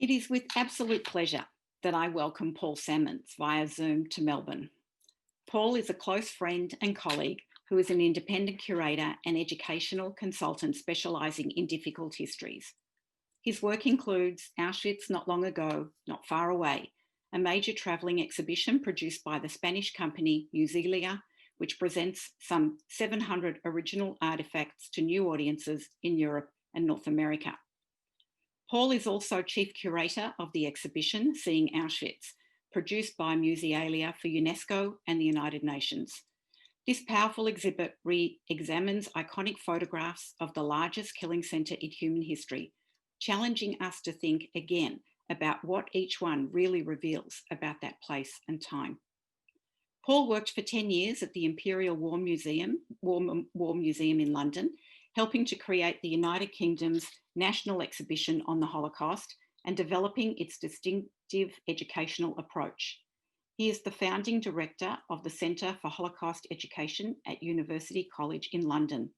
It is with absolute pleasure that I welcome Paul Salmons via Zoom to Melbourne. Paul is a close friend and colleague who is an independent curator and educational consultant specialising in difficult histories. His work includes Auschwitz Not Long Ago, Not Far Away, a major travelling exhibition produced by the Spanish company Muselia, which presents some 700 original artefacts to new audiences in Europe and North America. Paul is also chief curator of the exhibition Seeing Auschwitz, produced by Musealia for UNESCO and the United Nations. This powerful exhibit re-examines iconic photographs of the largest killing centre in human history, challenging us to think again about what each one really reveals about that place and time. Paul worked for 10 years at the Imperial War Museum in London, helping to create the United Kingdom's national exhibition on the Holocaust and developing its distinctive educational approach. He is the founding director of the Centre for Holocaust Education at University College in London.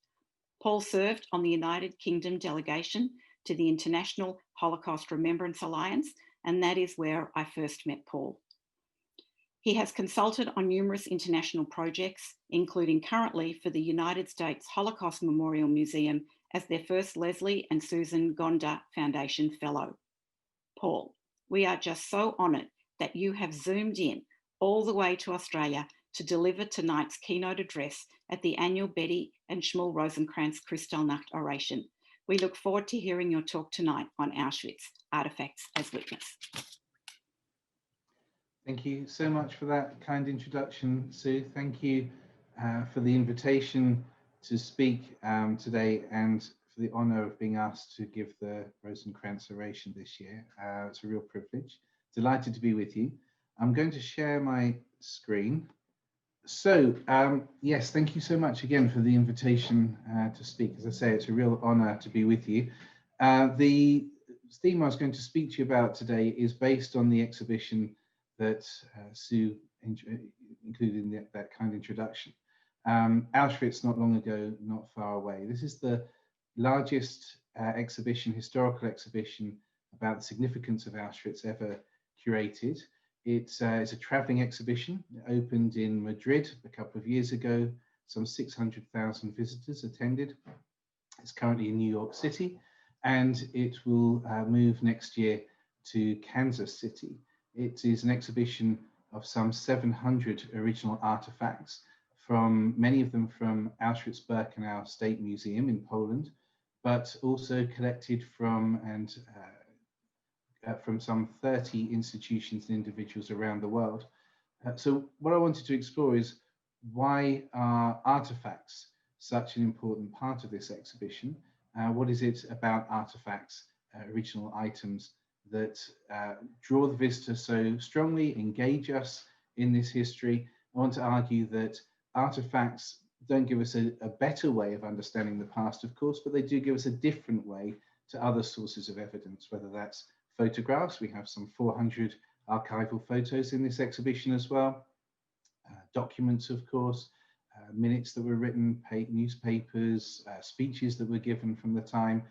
Paul served on the United Kingdom delegation to the International Holocaust Remembrance Alliance, and that is where I first met Paul. He has consulted on numerous international projects, including currently for the United States Holocaust Memorial Museum as their first Leslie and Susan Gonda Foundation Fellow. Paul, we are just so honoured that you have zoomed in all the way to Australia to deliver tonight's keynote address at the annual Betty and Shmuel Rosenkranz Kristallnacht Oration. We look forward to hearing your talk tonight on Auschwitz, Artefacts as Witness. Thank you so much for that kind introduction, Sue. Thank you for the invitation to speak today and for the honour of being asked to give the Rosenkranz Oration this year. It's a real privilege. Delighted to be with you. I'm going to share my screen. So, yes, thank you so much again for the invitation to speak. As I say, it's a real honour to be with you. The theme I was going to speak to you about today is based on the exhibition that Sue included in that kind introduction. Auschwitz, Not Long Ago, Not Far Away. This is the largest historical exhibition about the significance of Auschwitz ever curated. It's a travelling exhibition. It opened in Madrid a couple of years ago. Some 600,000 visitors attended. It's currently in New York City, and it will move next year to Kansas City. It is an exhibition of some 700 original artifacts, from many of them from Auschwitz-Birkenau State Museum in Poland, but also collected from from some 30 institutions and individuals around the world. So what I wanted to explore is, why are artifacts such an important part of this exhibition? What is it about artifacts, original items, that draw the visitor so strongly, engage us in this history? I want to argue that artifacts don't give us a better way of understanding the past, of course, but they do give us a different way to other sources of evidence, whether that's photographs. We have some 400 archival photos in this exhibition as well. Documents, of course, minutes that were written, newspapers, speeches that were given from the time,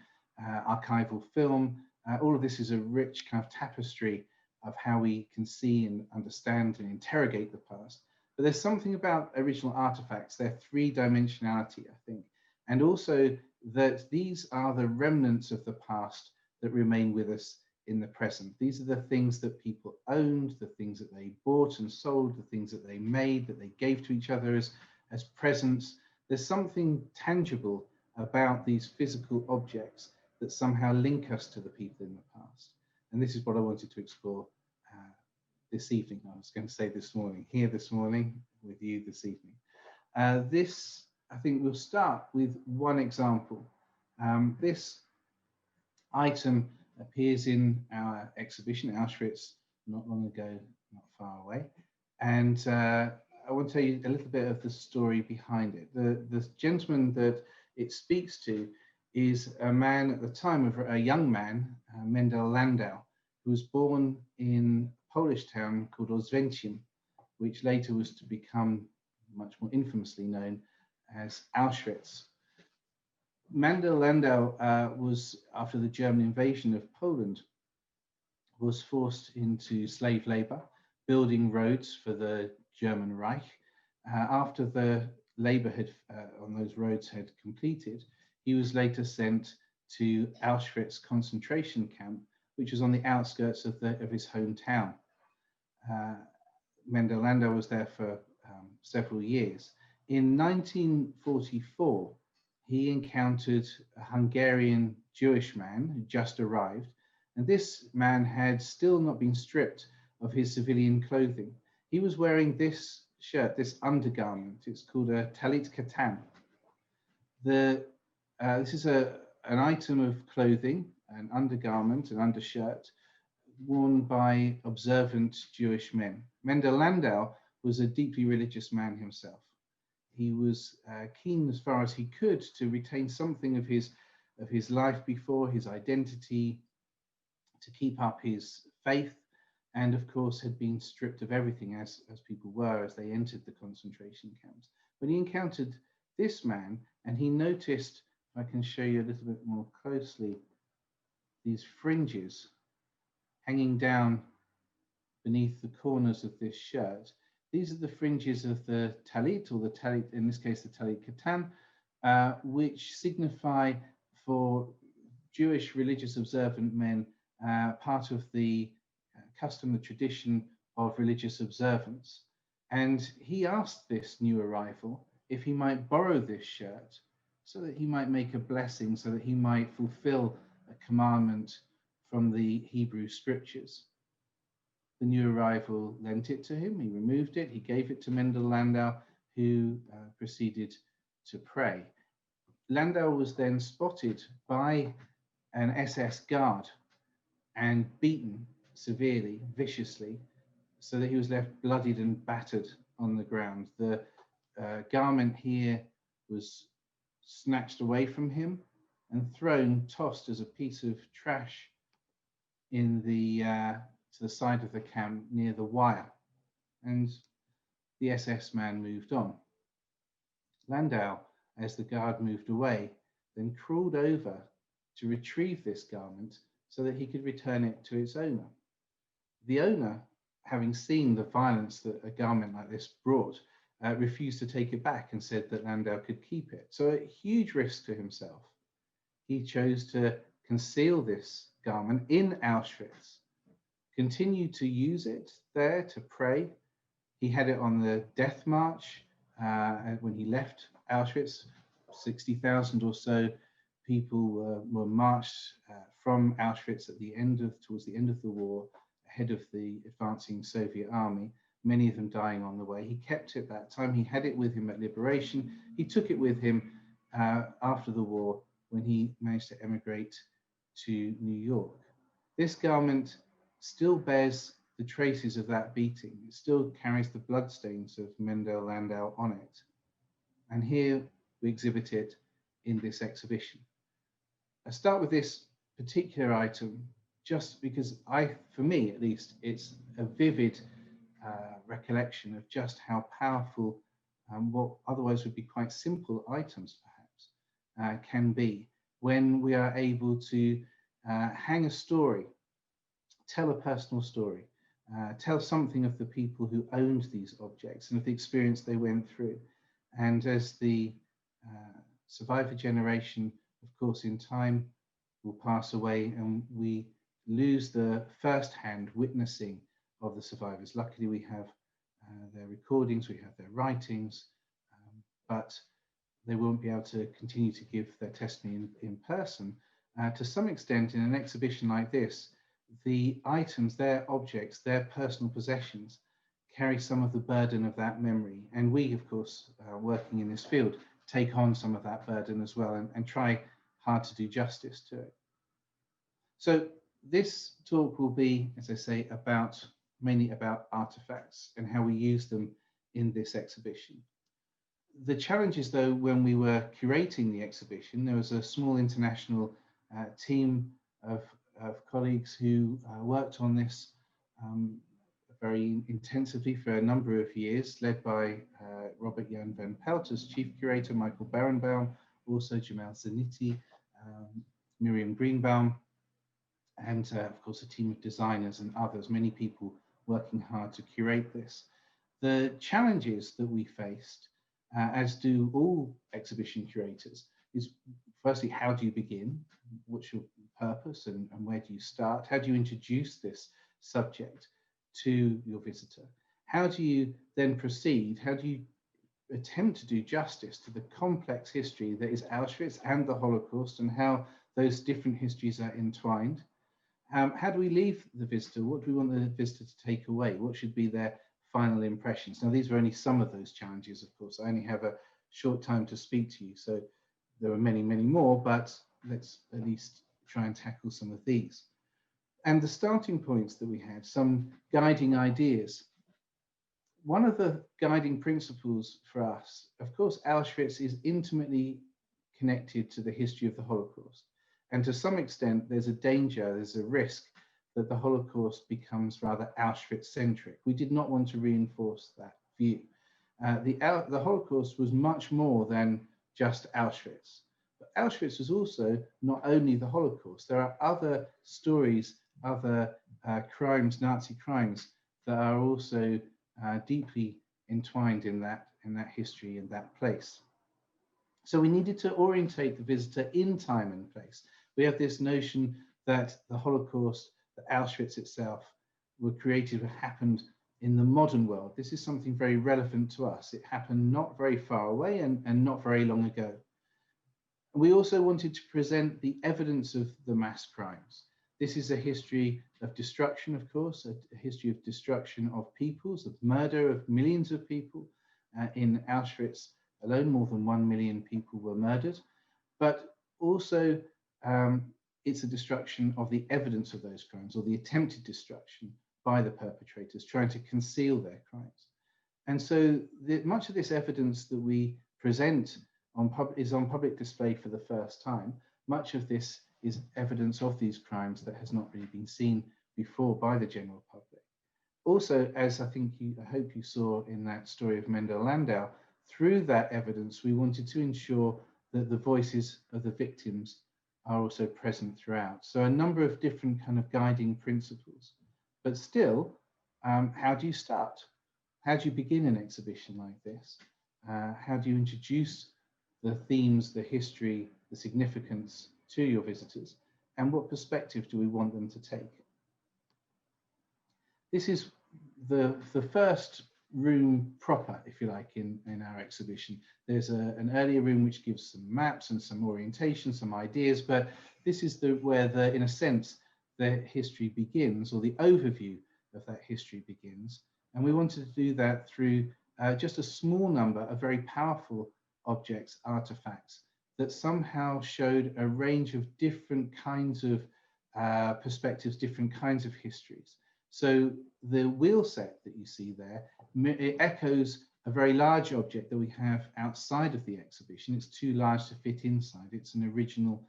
archival film. All of this is a rich kind of tapestry of how we can see and understand and interrogate the past. But there's something about original artifacts, their three-dimensionality, I think, and also that these are the remnants of the past that remain with us in the present. These are the things that people owned, the things that they bought and sold, the things that they made, that they gave to each other as presents. There's something tangible about these physical objects that somehow link us to the people in the past. And this is what I wanted to explore this evening. I was going to say this morning, here this morning, with you this evening. This, I think we'll start with one example. This item appears in our exhibition, Auschwitz, Not Long Ago, Not Far Away. And I want to tell you a little bit of the story behind it. The gentleman that it speaks to is a man at the time, of a young man, Mendel Landau, who was born in a Polish town called Oswiecim, which later was to become much more infamously known as Auschwitz. Mendel Landau was, after the German invasion of Poland, was forced into slave labor, building roads for the German Reich. After the labor on those roads had completed, he was later sent to Auschwitz concentration camp, which was on the outskirts of his hometown. Mendel Landau was there for several years. In 1944, he encountered a Hungarian Jewish man who just arrived, and this man had still not been stripped of his civilian clothing. He was wearing this shirt, this undergarment. It's called a talit katan. This is an item of clothing, an undergarment, an undershirt, worn by observant Jewish men. Mendel Landau was a deeply religious man himself. He was keen as far as he could to retain something of his life before, his identity, to keep up his faith, and of course had been stripped of everything as people were as they entered the concentration camps. But he encountered this man, and he noticed, if I can show you a little bit more closely, these fringes hanging down beneath the corners of this shirt. These are the fringes of the talit, or the talit, in this case, the talit katan, which signify for Jewish religious observant men part of the custom, the tradition of religious observance. And he asked this new arrival if he might borrow this shirt so that he might make a blessing, so that he might fulfill a commandment from the Hebrew scriptures. The new arrival lent it to him, he removed it, he gave it to Mendel Landau, who proceeded to pray. Landau was then spotted by an SS guard and beaten severely, viciously, so that he was left bloodied and battered on the ground. The garment here was snatched away from him and thrown, tossed as a piece of trash in to the side of the camp near the wire, and the SS man moved on. Landau, as the guard moved away, then crawled over to retrieve this garment so that he could return it to its owner. The owner, having seen the violence that a garment like this brought, refused to take it back and said that Landau could keep it. So at huge risk to himself, he chose to conceal this garment in Auschwitz, continued to use it there to pray. He had it on the death march when he left Auschwitz. 60,000 or so people were marched from Auschwitz towards the end of the war, ahead of the advancing Soviet army, many of them dying on the way. He kept it that time. He had it with him at liberation. He took it with him after the war when he managed to emigrate to New York. This garment still bears the traces of that beating. It still carries the bloodstains of Mendel Landau on it. And here we exhibit it in this exhibition. I start with this particular item just because for me at least, it's a vivid recollection of just how powerful what otherwise would be quite simple items perhaps can be when we are able to hang a story, tell a personal story, tell something of the people who owned these objects and of the experience they went through. And as the survivor generation, of course, in time will pass away and we lose the first-hand witnessing of the survivors. Luckily, we have their recordings, we have their writings, but they won't be able to continue to give their testimony in person. To some extent, in an exhibition like this, the items, their objects, their personal possessions carry some of the burden of that memory. And we, of course, working in this field, take on some of that burden as well and try hard to do justice to it. So this talk will be, as I say, mainly about artifacts and how we use them in this exhibition. The challenges, though, when we were curating the exhibition, there was a small international team of colleagues who worked on this very intensively for a number of years, led by Robert Jan van Pelt as chief curator, Michael Berenbaum, also Jamal Zaniti, Miriam Greenbaum, and of course a team of designers and others, many people working hard to curate this. The challenges that we faced, as do all exhibition curators, is firstly, how do you begin? What's your purpose and where do you start? How do you introduce this subject to your visitor? How do you then proceed? How do you attempt to do justice to the complex history that is Auschwitz and the Holocaust, and how those different histories are entwined? How do we leave the visitor? What do we want the visitor to take away? What should be their final impressions? Now, these are only some of those challenges, of course. I only have a short time to speak to you, so there are many, many more, but let's at least try and tackle some of these. And the starting points that we had, some guiding ideas. One of the guiding principles for us, of course, Auschwitz is intimately connected to the history of the Holocaust. And to some extent, there's a danger, there's a risk that the Holocaust becomes rather Auschwitz-centric. We did not want to reinforce that view. The Holocaust was much more than just Auschwitz. But Auschwitz was also not only the Holocaust. There are other stories, other crimes, Nazi crimes, that are also deeply entwined in that history, in that place. So we needed to orientate the visitor in time and place. We have this notion that the Holocaust, that Auschwitz itself, were created or happened in the modern world. This is something very relevant to us. It happened not very far away and not very long ago. We also wanted to present the evidence of the mass crimes. This is a history of destruction, of course, a history of destruction of peoples, of murder of millions of people. In Auschwitz alone, more than 1 million people were murdered. But also, it's a destruction of the evidence of those crimes, or the attempted destruction by the perpetrators, trying to conceal their crimes. And so much of this evidence that we present is on public display for the first time. Much of this is evidence of these crimes that has not really been seen before by the general public. Also, as I hope you saw in that story of Mendel Landau, through that evidence, we wanted to ensure that the voices of the victims are also present throughout. So a number of different kind of guiding principles. But still, how do you start? How do you begin an exhibition like this? How do you introduce the themes, the history, the significance to your visitors? And what perspective do we want them to take? This is the first room proper, if you like, in our exhibition. There's an earlier room which gives some maps and some orientation, some ideas, but this is where in a sense, the history begins, or the overview of that history begins. And we wanted to do that through just a small number of very powerful objects, artifacts, that somehow showed a range of different kinds of perspectives, different kinds of histories. So the wheel set that you see there, it echoes a very large object that we have outside of the exhibition. It's too large to fit inside. It's an original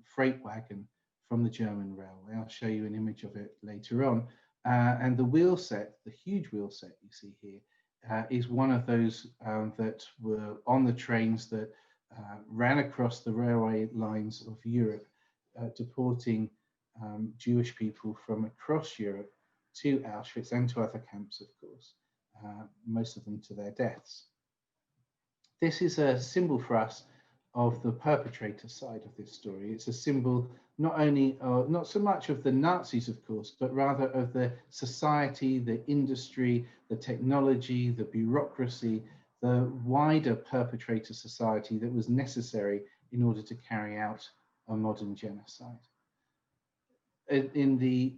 freight wagon from the German railway. I'll show you an image of it later on. And the wheel set, the huge wheel set you see here, is one of those that were on the trains that ran across the railway lines of Europe, deporting Jewish people from across Europe to Auschwitz and to other camps, of course, most of them to their deaths. This is a symbol for us of the perpetrator side of this story. It's a symbol not so much of the Nazis, of course, but rather of the society, the industry, the technology, the bureaucracy, the wider perpetrator society that was necessary in order to carry out a modern genocide. In the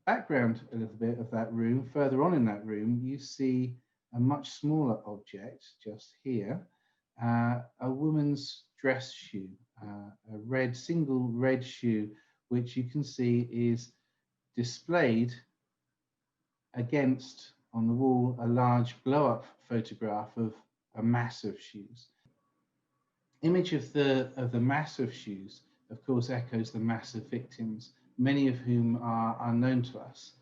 background a little bit of that room, further on in that room, you see a much smaller object just here, a woman's dress shoe, a single red shoe, which you can see is displayed against, on the wall, a large blow-up photograph of a mass of shoes. Image of the mass of shoes, of course, echoes the mass of victims, many of whom are unknown to us.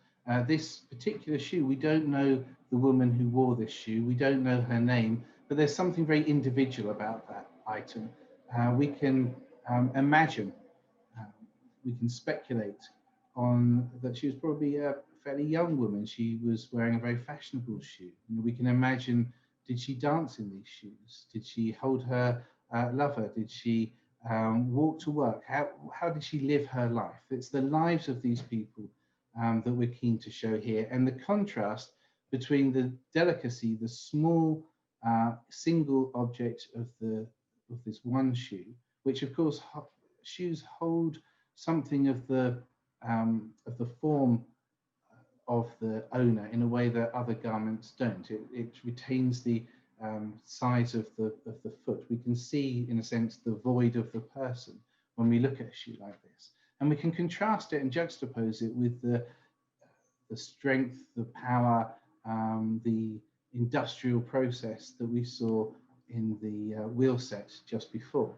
This particular shoe, we don't know the woman who wore this shoe, we don't know her name, but there's something very individual about that item. We can imagine we can speculate on that she was probably a fairly young woman. She was wearing a very fashionable shoe. We can imagine, did she dance in these shoes? Did she hold her lover? Did she walk to work? How did she live her life? It's the lives of these people that we're keen to show here, and the contrast between the delicacy, the small single object of this one shoe, which of course shoes hold something of the form of the owner in a way that other garments don't. It retains the size of the foot. We can see, in a sense, the void of the person when we look at a shoe like this, and we can contrast it and juxtapose it with the strength, the power, the industrial process that we saw in the wheel set just before.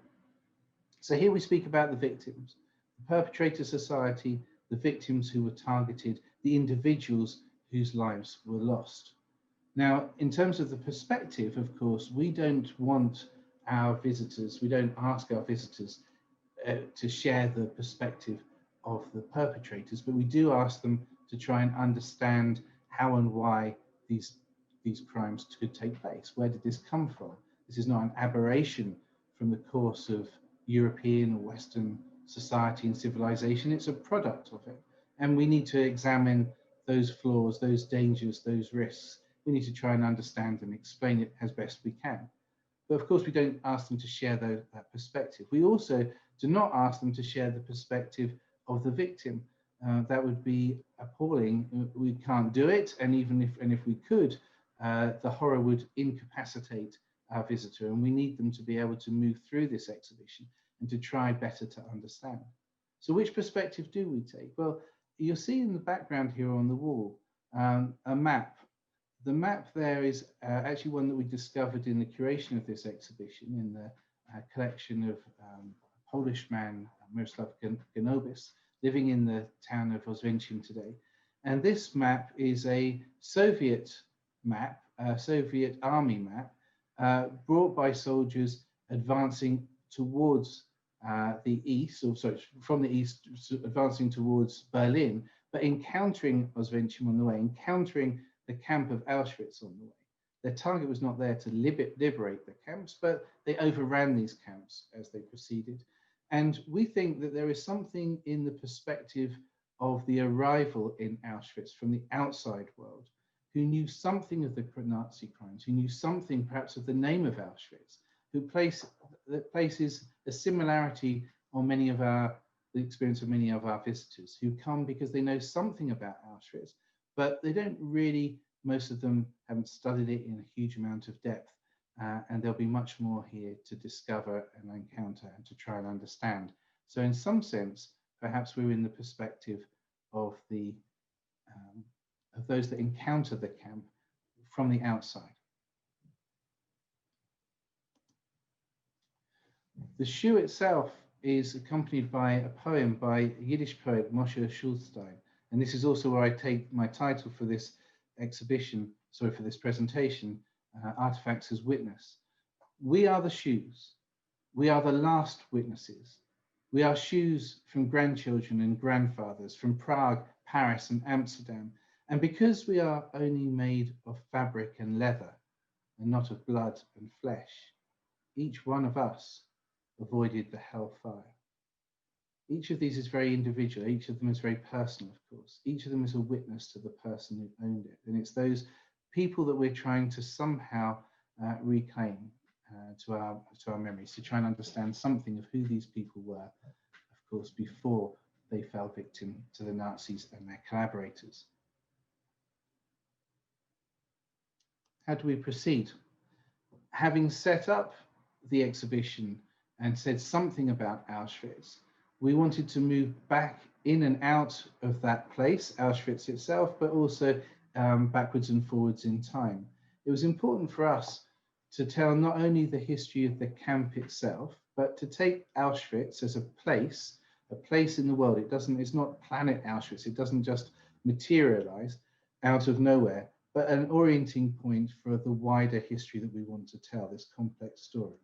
So here we speak about the victims, the perpetrator society, the victims who were targeted, the individuals whose lives were lost. Now, in terms of the perspective, of course, we don't want our visitors, we don't ask our visitors to share the perspective of the perpetrators, but we do ask them to try and understand how and why these crimes could take place. Where did this come from? This is not an aberration from the course of European or Western society and civilization. It's a product of it. And we need to examine those flaws, those dangers, those risks. We need to try and understand and explain it as best we can. But of course, we don't ask them to share that perspective. We also do not ask them to share the perspective of the victim. That would be appalling. We can't do it. And even if we could, the horror would incapacitate our visitor. And we need them to be able to move through this exhibition and to try better to understand. So which perspective do we take? Well, you'll see in the background here on the wall a map. The map there is actually one that we discovered in the curation of this exhibition in the collection of a Polish man, Mirosław Ganobis, living in the town of Oswiecim today. And this map is a Soviet map, a Soviet army map, brought by soldiers advancing towards the east, or sorry, from the east, advancing towards Berlin, but encountering Oswiecim on the way, encountering the camp of Auschwitz on the way. Their target was not there to liberate the camps, but they overran these camps as they proceeded. And we think that there is something in the perspective of the arrival in Auschwitz from the outside world, who knew something of the Nazi crimes, who knew something perhaps of the name of Auschwitz, who places a similarity on the experience of many of our visitors, who come because they know something about Auschwitz, but they don't really, most of them haven't studied it in a huge amount of depth. And there'll be much more here to discover and encounter and to try and understand. So in some sense, perhaps we're in the perspective of those that encounter the camp from the outside. The shoe itself is accompanied by a poem by Yiddish poet Moshe Schulstein. And this is also where I take my title for this exhibition, sorry, for this presentation, Artifacts as Witness. We are the shoes. We are the last witnesses. We are shoes from grandchildren and grandfathers, from Prague, Paris, and Amsterdam. And because we are only made of fabric and leather, and not of blood and flesh, each one of us avoided the hellfire. Each of these is very individual. Each of them is very personal, of course. Each of them is a witness to the person who owned it. And it's those people that we're trying to somehow reclaim to our memories, to try and understand something of who these people were, of course, before they fell victim to the Nazis and their collaborators. How do we proceed? Having set up the exhibition and said something about Auschwitz, we wanted to move back in and out of that place, Auschwitz itself, but also backwards and forwards in time. It was important for us to tell not only the history of the camp itself, but to take Auschwitz as a place in the world. It's not planet Auschwitz. It doesn't just materialize out of nowhere, but an orienting point for the wider history that we want to tell, this complex story.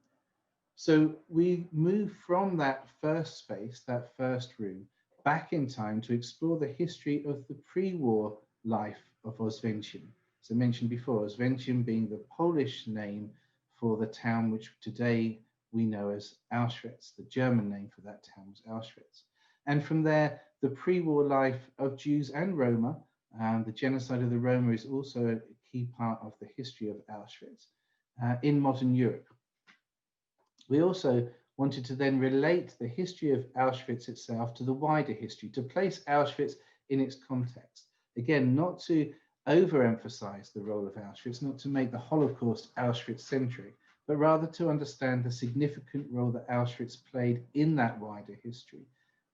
So we move from that first space, that first room, back in time to explore the history of the pre-war life of Oswiecim. As I mentioned before, Oswiecim being the Polish name for the town which today we know as Auschwitz. The German name for that town was Auschwitz. And from there, the pre-war life of Jews and Roma. The genocide of the Roma is also a key part of the history of Auschwitz in modern Europe. We also wanted to then relate the history of Auschwitz itself to the wider history, to place Auschwitz in its context. Again, not to overemphasize the role of Auschwitz, not to make the Holocaust Auschwitz-centric, but rather to understand the significant role that Auschwitz played in that wider history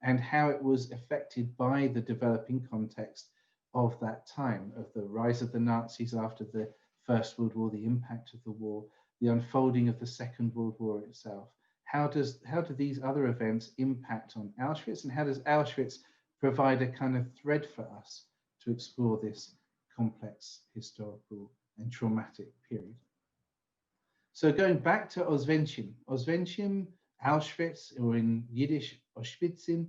and how it was affected by the developing context of that time, of the rise of the Nazis after the First World War, the impact of the war, the unfolding of the Second World War itself. How do these other events impact on Auschwitz, and how does Auschwitz provide a kind of thread for us to explore this complex historical and traumatic period? So going back to Oswiecim, Auschwitz, or in Yiddish, Auschwitzin,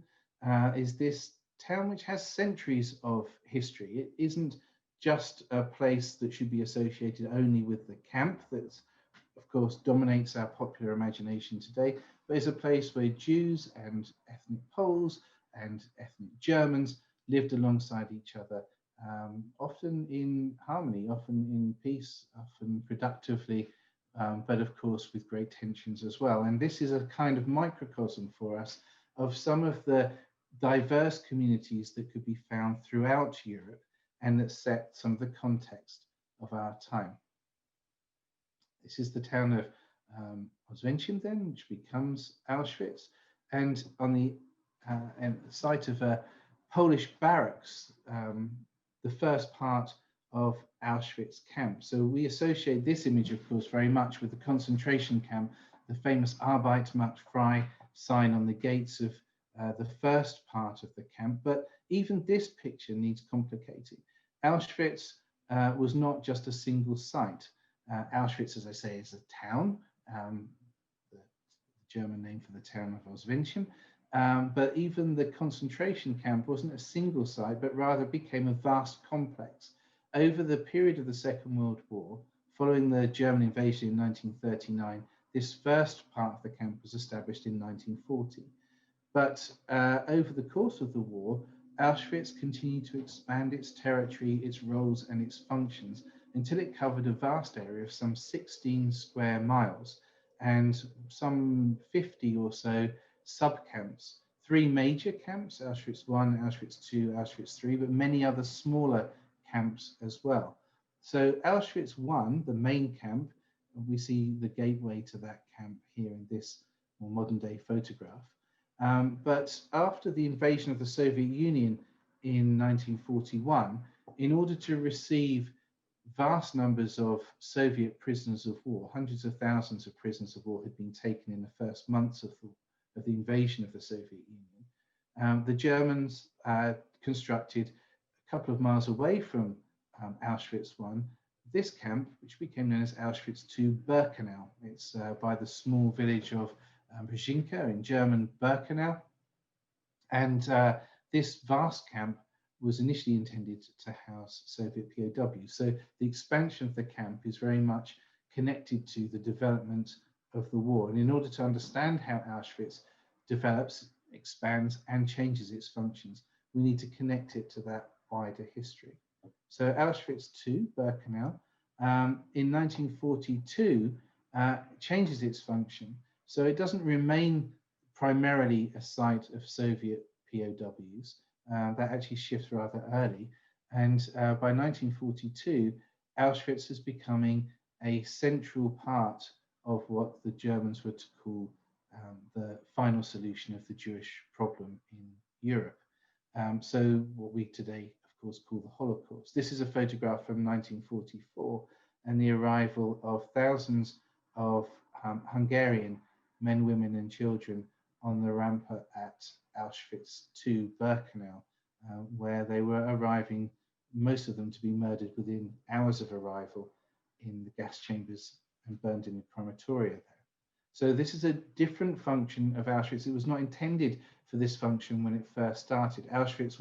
is this town which has centuries of history. It isn't just a place that should be associated only with the camp that, of course, dominates our popular imagination today, but it's a place where Jews and ethnic Poles and ethnic Germans lived alongside each other, often in harmony, often in peace, often productively, but of course with great tensions as well. And this is a kind of microcosm for us of some of the diverse communities that could be found throughout Europe and that set some of the context of our time. This is the town of Oswiecim then, which becomes Auschwitz, and on the site of a Polish barracks, the first part of Auschwitz camp. So we associate this image, of course, very much with the concentration camp, the famous Arbeit macht frei sign on the gates of the first part of the camp. But even this picture needs complicating. Auschwitz was not just a single site. Auschwitz, as I say, is a town, the German name for the town of Oswiecim. But even the concentration camp wasn't a single site, but rather became a vast complex. Over the period of the Second World War, following the German invasion in 1939, this first part of the camp was established in 1940. But over the course of the war, Auschwitz continued to expand its territory, its roles, and its functions until it covered a vast area of some 16 square miles and some 50 or so sub-camps. 3 major camps, Auschwitz I, Auschwitz II, Auschwitz III, but many other smaller camps as well. So Auschwitz I, the main camp, we see the gateway to that camp here in this more modern day photograph. But after the invasion of the Soviet Union in 1941, in order to receive vast numbers of Soviet prisoners of war, hundreds of thousands of prisoners of war had been taken in the first months of the invasion of the Soviet Union, the Germans constructed a couple of miles away from Auschwitz I, this camp, which became known as Auschwitz II Birkenau. It's by the small village of Brzezinka, in German Birkenau. And this vast camp was initially intended to house Soviet POWs. So the expansion of the camp is very much connected to the development of the war. And in order to understand how Auschwitz develops, expands, and changes its functions, we need to connect it to that wider history. So Auschwitz II, Birkenau, in 1942, changes its function. So it doesn't remain primarily a site of Soviet POWs. That actually shifts rather early. And by 1942, Auschwitz is becoming a central part of what the Germans were to call the final solution of the Jewish problem in Europe. So what we today, of course, call the Holocaust. This is a photograph from 1944 and the arrival of thousands of Hungarian men, women, and children on the rampart at Auschwitz II Birkenau, where they were arriving, most of them to be murdered within hours of arrival in the gas chambers and burned in the crematoria there. So this is a different function of Auschwitz. It was not intended for this function when it first started. Auschwitz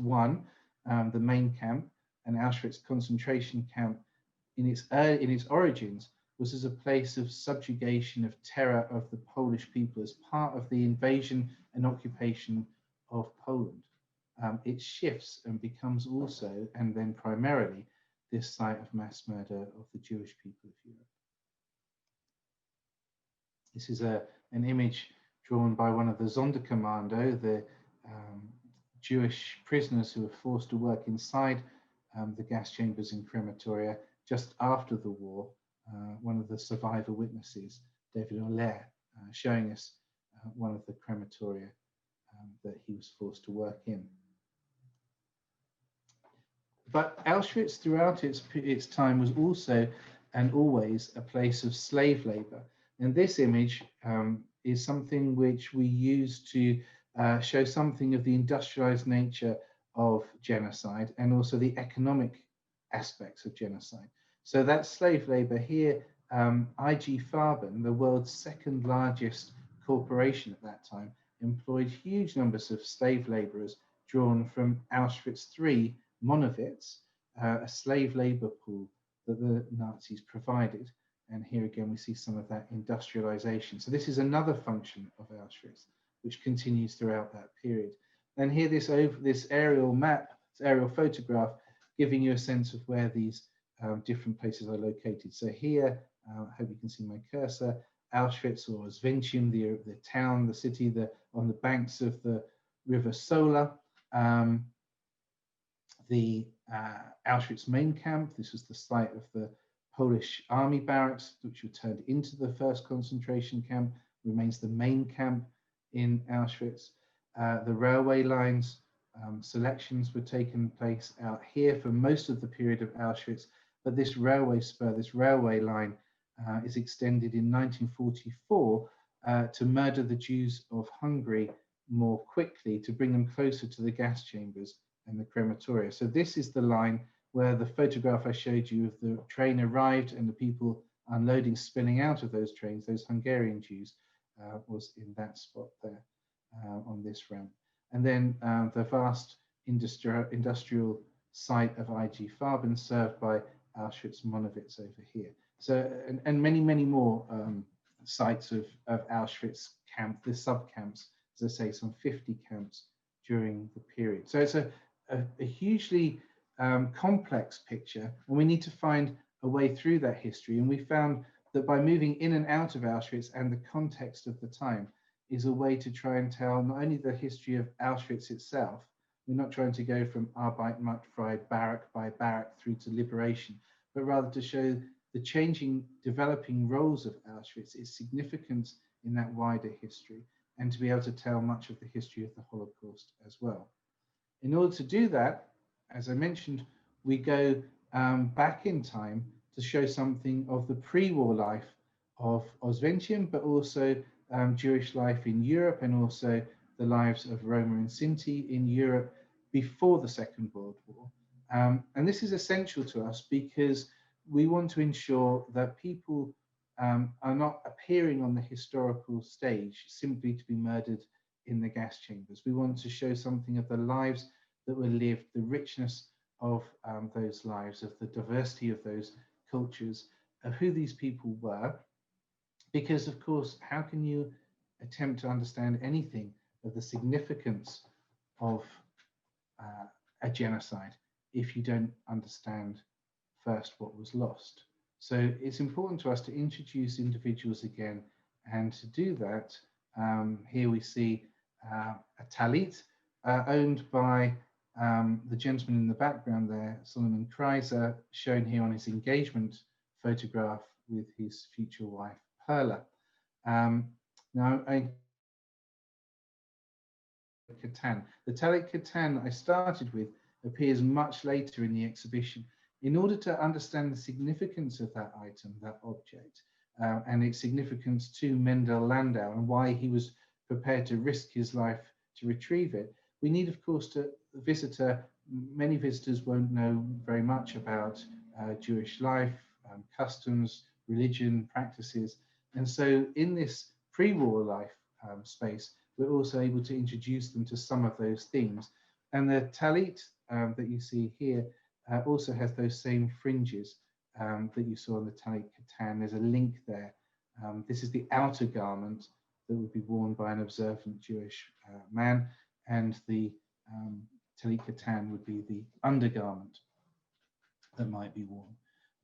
I, the main camp, and Auschwitz concentration camp in its origins was as a place of subjugation, of terror of the Polish people as part of the invasion and occupation of Poland. It shifts and becomes also, and then primarily, this site of mass murder of the Jewish people of Europe. This is an image drawn by one of the Sonderkommando, the Jewish prisoners who were forced to work inside the gas chambers in crematoria just after the war. One of the survivor witnesses, David Aller, showing us one of the crematoria that he was forced to work in. But Auschwitz throughout its time was also and always a place of slave labor. And this image is something which we use to show something of the industrialized nature of genocide and also the economic aspects of genocide. So that's slave labor here. IG Farben, the world's second largest corporation at that time, employed huge numbers of slave laborers drawn from Auschwitz III Monowitz, a slave labor pool that the Nazis provided. And here again, we see some of that industrialization. So this is another function of Auschwitz, which continues throughout that period. And here, this aerial map, this aerial photograph, giving you a sense of where these different places are located. So here, I hope you can see my cursor, Auschwitz or Oswiecim, the town, the city, on the banks of the River Sola. The Auschwitz main camp, this was the site of the Polish army barracks, which were turned into the first concentration camp, remains the main camp in Auschwitz. The railway lines, selections were taking place out here for most of the period of Auschwitz, but this railway spur, this railway line is extended in 1944 to murder the Jews of Hungary more quickly, to bring them closer to the gas chambers and the crematoria. So this is the line where the photograph I showed you of the train arrived and the people unloading, spilling out of those trains, those Hungarian Jews, was in that spot there on this ramp. And then the vast industrial site of IG Farben served by Auschwitz Monowitz over here. So, and many, many more sites of Auschwitz camp, the sub-camps, as I say, some 50 camps during the period. So it's a hugely complex picture, and we need to find a way through that history. And we found that by moving in and out of Auschwitz and the context of the time is a way to try and tell not only the history of Auschwitz itself, we're not trying to go from Arbeit macht frei, barrack by barrack through to liberation, but rather to show the changing, developing roles of Auschwitz, its significance in that wider history, and to be able to tell much of the history of the Holocaust as well. In order to do that, as I mentioned, we go back in time to show something of the pre-war life of Oswiecim, but also Jewish life in Europe, and also the lives of Roma and Sinti in Europe before the Second World War. And this is essential to us because we want to ensure that people are not appearing on the historical stage simply to be murdered in the gas chambers. We want to show something of the lives that were lived, the richness of those lives, of the diversity of those cultures, of who these people were. Because, of course, how can you attempt to understand anything of the significance of a genocide if you don't understand first what was lost? So it's important to us to introduce individuals again, and to do that, here we see a talit owned by the gentleman in the background there, Solomon Kreiser, shown here on his engagement photograph with his future wife, Perla. Now, Katan. The talit Katan I started with appears much later in the exhibition. In order to understand the significance of that item, that object, and its significance to Mendel Landau and why he was prepared to risk his life to retrieve it, we need, of course, to the visitor. Many visitors won't know very much about Jewish life, customs, religion, practices. And so in this pre-war life space, we're also able to introduce them to some of those themes. And the talit that you see here also has those same fringes that you saw in the talit katan. There's a link there. This is the outer garment that would be worn by an observant Jewish man, and the talit katan would be the undergarment that might be worn.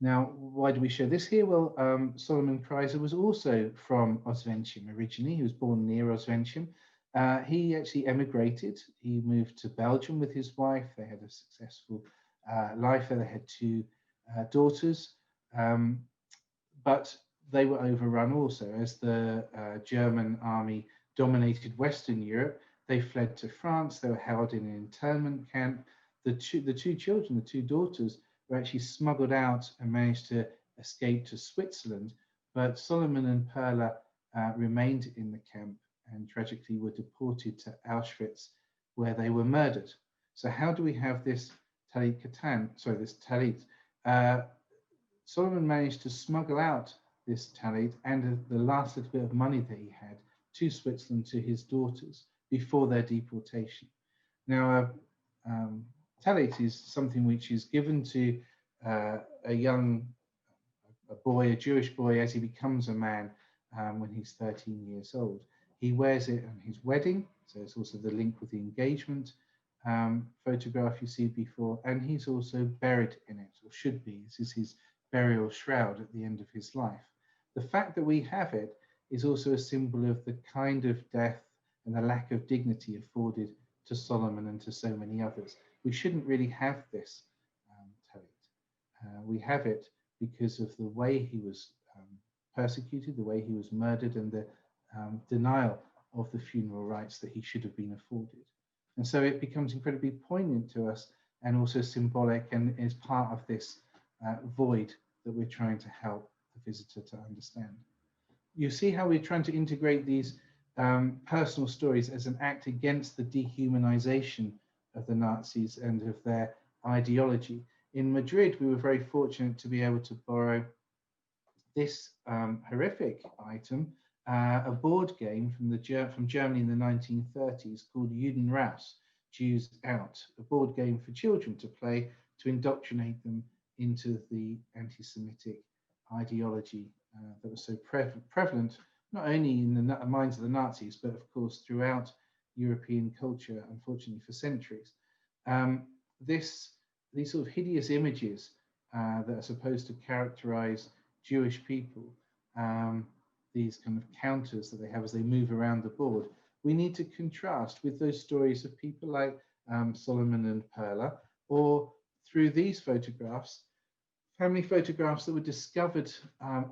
Now, why do we show this here? Well, Solomon Kreiser was also from Oswiecim originally. He was born near Oswiecim. He actually emigrated. He moved to Belgium with his wife. They had a successful life there. They had two daughters, but they were overrun also. As the German army dominated Western Europe, they fled to France. They were held in an internment camp. The two children, the two daughters, were actually smuggled out and managed to escape to Switzerland. But Solomon and Perla remained in the camp and tragically were deported to Auschwitz, where they were murdered. So how do we have this talit katan? Sorry, this talit. Solomon managed to smuggle out this talit and the last little bit of money that he had to Switzerland to his daughters before their deportation. Now, talit is something which is given to a boy, a Jewish boy, as he becomes a man when he's 13 years old. He wears it on his wedding, so it's also the link with the engagement photograph you see before, and he's also buried in it, or should be. This is his burial shroud at the end of his life. The fact that we have it is also a symbol of the kind of death and the lack of dignity afforded to Solomon and to so many others. We shouldn't really have this talit. We have it because of the way he was persecuted, the way he was murdered, and the denial of the funeral rites that he should have been afforded. And so it becomes incredibly poignant to us and also symbolic, and is part of this void that we're trying to help the visitor to understand. You see how we're trying to integrate these personal stories as an act against the dehumanization of the Nazis and of their ideology. In Madrid, we were very fortunate to be able to borrow this horrific item, a board game from Germany in the 1930s called Judenraus, Jews Out, a board game for children to play to indoctrinate them into the anti-Semitic ideology that was so prevalent, not only in the minds of the Nazis, but of course throughout European culture, unfortunately, for centuries. These sort of hideous images that are supposed to characterize Jewish people, these kind of counters that they have as they move around the board, we need to contrast with those stories of people like Solomon and Perla, or through these photographs, family photographs that were discovered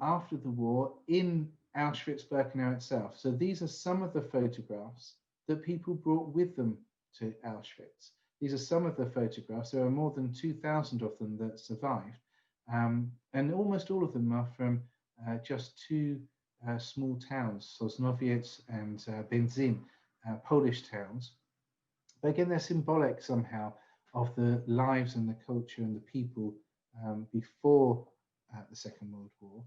after the war in Auschwitz-Birkenau itself. So these are some of the photographs that people brought with them to Auschwitz. These are some of the photographs. There are more than 2,000 of them that survived. And almost all of them are from just two small towns, Sosnowiec and Benzin, Polish towns. But again, they're symbolic somehow of the lives and the culture and the people before the Second World War,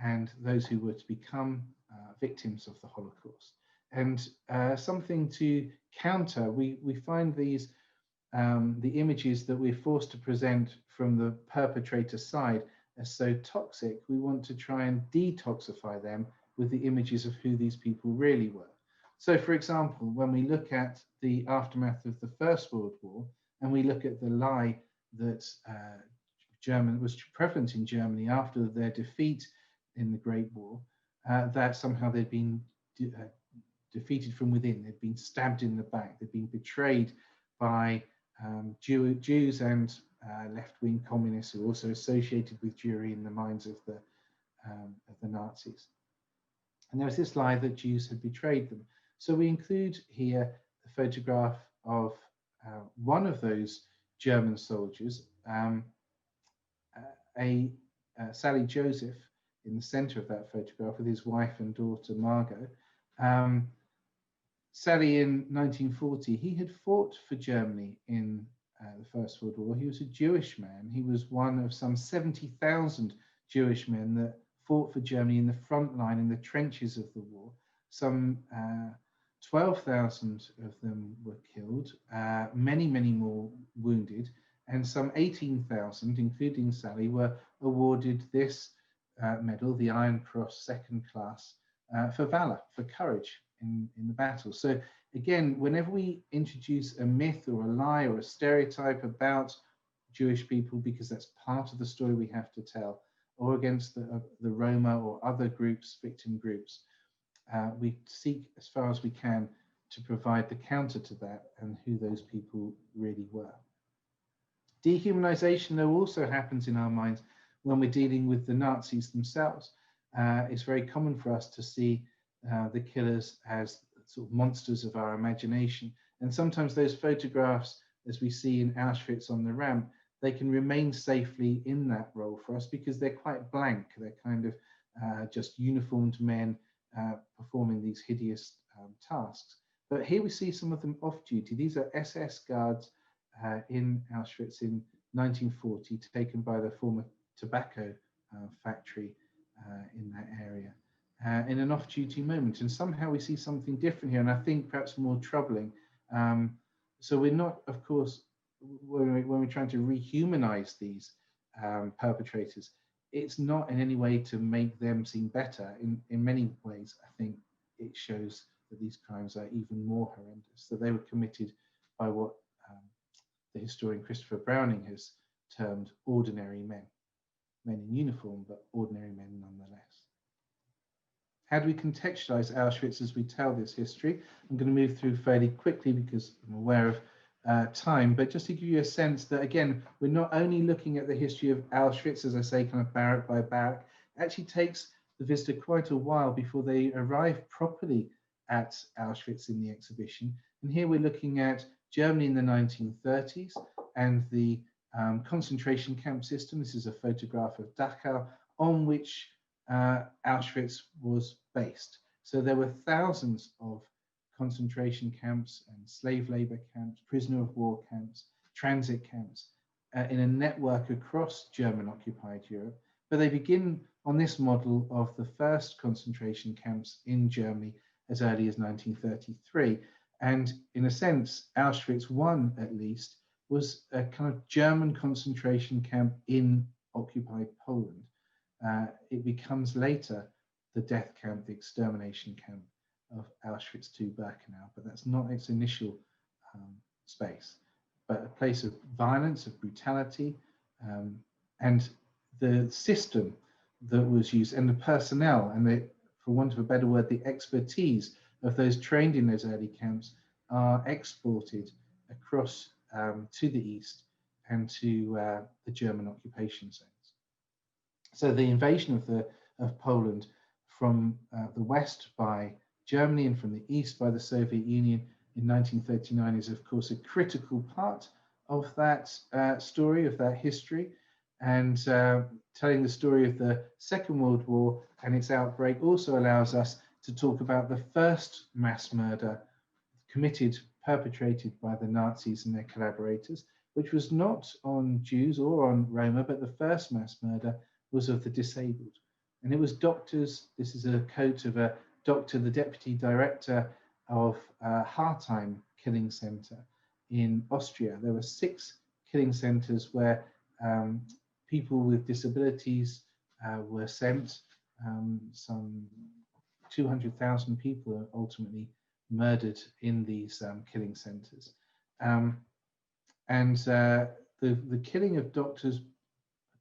and those who were to become victims of the Holocaust. And something to counter, we find these, the images that we're forced to present from the perpetrator side as so toxic. We want to try and detoxify them with the images of who these people really were. So, for example, when we look at the aftermath of the First World War, and we look at the lie that was prevalent in Germany after their defeat in the Great War, that somehow they'd been defeated from within, they'd been stabbed in the back, they'd been betrayed by Jews and left-wing communists who were also associated with Jewry in the minds of the Nazis. And there was this lie that Jews had betrayed them. So we include here a photograph of one of those German soldiers, Sally Joseph, in the center of that photograph with his wife and daughter Margot. Sally, in 1940, he had fought for Germany in the First World War. He was a Jewish man. He was one of some 70,000 Jewish men that fought for Germany in the front line, in the trenches of the war. some 12,000 of them were killed, many, many more wounded, and some 18,000, including Sally, were awarded this medal, the Iron Cross Second Class, for valor, for courage in the battle. So again, whenever we introduce a myth or a lie or a stereotype about Jewish people, because that's part of the story we have to tell, or against the Roma or other groups, victim groups, we seek as far as we can to provide the counter to that and who those people really were. Dehumanization, though, also happens in our minds when we're dealing with the Nazis themselves. It's very common for us to see the killers as sort of monsters of our imagination. And sometimes those photographs, as we see in Auschwitz on the ramp, they can remain safely in that role for us because they're quite blank. They're kind of just uniformed men performing these hideous tasks. But here we see some of them off duty. These are SS guards in Auschwitz in 1940, taken by the former tobacco factory in that area in an off-duty moment. And somehow we see something different here, and I think perhaps more troubling. So we're not, of course, when we're trying to rehumanize these perpetrators, it's not in any way to make them seem better. In many ways, I think it shows that these crimes are even more horrendous, that they were committed by what the historian Christopher Browning has termed ordinary men. Men in uniform, but ordinary men nonetheless. How do we contextualize Auschwitz as we tell this history? I'm going to move through fairly quickly because I'm aware of time, but just to give you a sense that, again, we're not only looking at the history of Auschwitz, as I say, kind of barrack by barrack. It actually takes the visitor quite a while before they arrive properly at Auschwitz in the exhibition. And here we're looking at Germany in the 1930s and the concentration camp system. This is a photograph of Dachau, on which Auschwitz was based. So there were thousands of concentration camps and slave labor camps, prisoner of war camps, transit camps in a network across German occupied Europe. But they begin on this model of the first concentration camps in Germany as early as 1933. And in a sense, Auschwitz I, at least, was a kind of German concentration camp in occupied Poland. It becomes later the death camp, the extermination camp of Auschwitz II-Birkenau, but that's not its initial space, but a place of violence, of brutality, and the system that was used, and the personnel, and the, for want of a better word, the expertise of those trained in those early camps are exported across to the east and to the German occupation zones. So the invasion of Poland from the west by Germany and from the east by the Soviet Union in 1939 is, of course, a critical part of that story, of that history. And telling the story of the Second World War and its outbreak also allows us to talk about the first mass murder perpetrated by the Nazis and their collaborators, which was not on Jews or on Roma, but the first mass murder was of the disabled. And it was doctors. This is a quote of a doctor, the deputy director of Hartheim Killing Center in Austria. There were 6 killing centers where people with disabilities were sent. Some 200,000 people are ultimately murdered in these killing centers. The killing of doctors,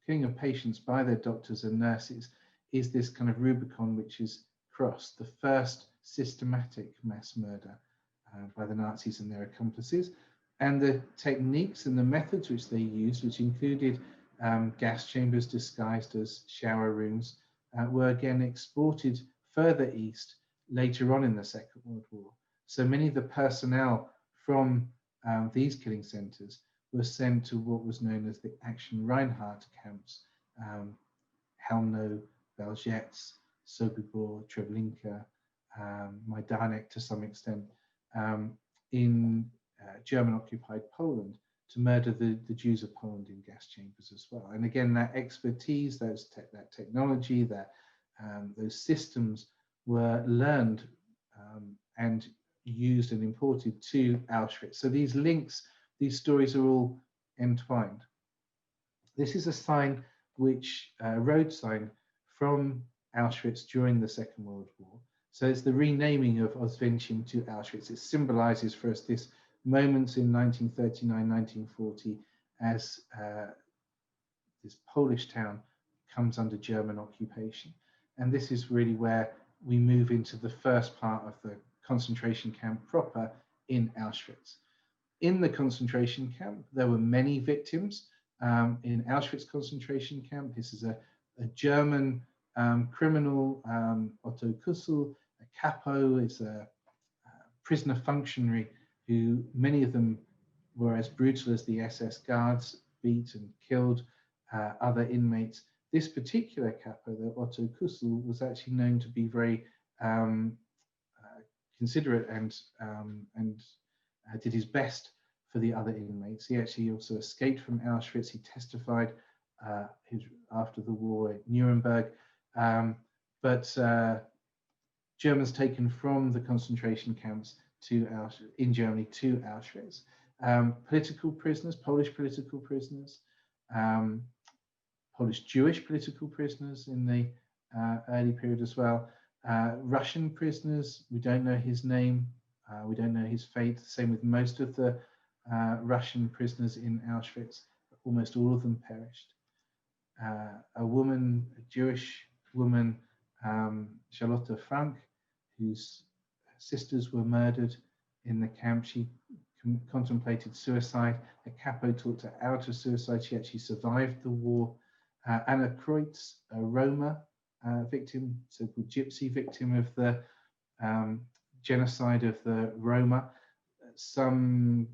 killing of patients by their doctors and nurses is this kind of Rubicon which is crossed, the first systematic mass murder by the Nazis and their accomplices. And the techniques and the methods which they used, which included gas chambers disguised as shower rooms, were again exported further east later on in the Second World War. So many of the personnel from these killing centers were sent to what was known as the Action Reinhardt camps, Helmno, Belzec, Sobibor, Treblinka, Majdanek to some extent, in German-occupied Poland to murder the Jews of Poland in gas chambers as well. And again, that expertise, that technology, those systems were learned and used and imported to Auschwitz. So these links, these stories are all entwined. This is a sign which, a road sign from Auschwitz during the Second World War. So it's the renaming of Oswiecim to Auschwitz. It symbolizes for us this moment in 1939, 1940, as this Polish town comes under German occupation. And this is really where we move into the first part of the concentration camp proper in Auschwitz. In the concentration camp, there were many victims. In Auschwitz concentration camp, this is a German criminal, Otto Kussel, a capo, is a prisoner functionary who, many of them were as brutal as the SS guards, beat and killed other inmates. This particular capo, the Otto Kussel, was actually known to be very considerate and did his best for the other inmates. He actually also escaped from Auschwitz. He testified after the war at Nuremberg, but Germans taken from the concentration camps to in Germany to Auschwitz. Political prisoners, Polish political prisoners, Polish Jewish political prisoners in the early period as well. Russian prisoners, we don't know his name, we don't know his fate. Same with most of the Russian prisoners in Auschwitz. Almost all of them perished. A woman, a Jewish woman, Lotte Frank, whose sisters were murdered in the camp. She contemplated suicide. A capo talked her out of suicide. She actually survived the war. Anna Kreutz, a Roma victim, so-called gypsy victim of the genocide of the Roma.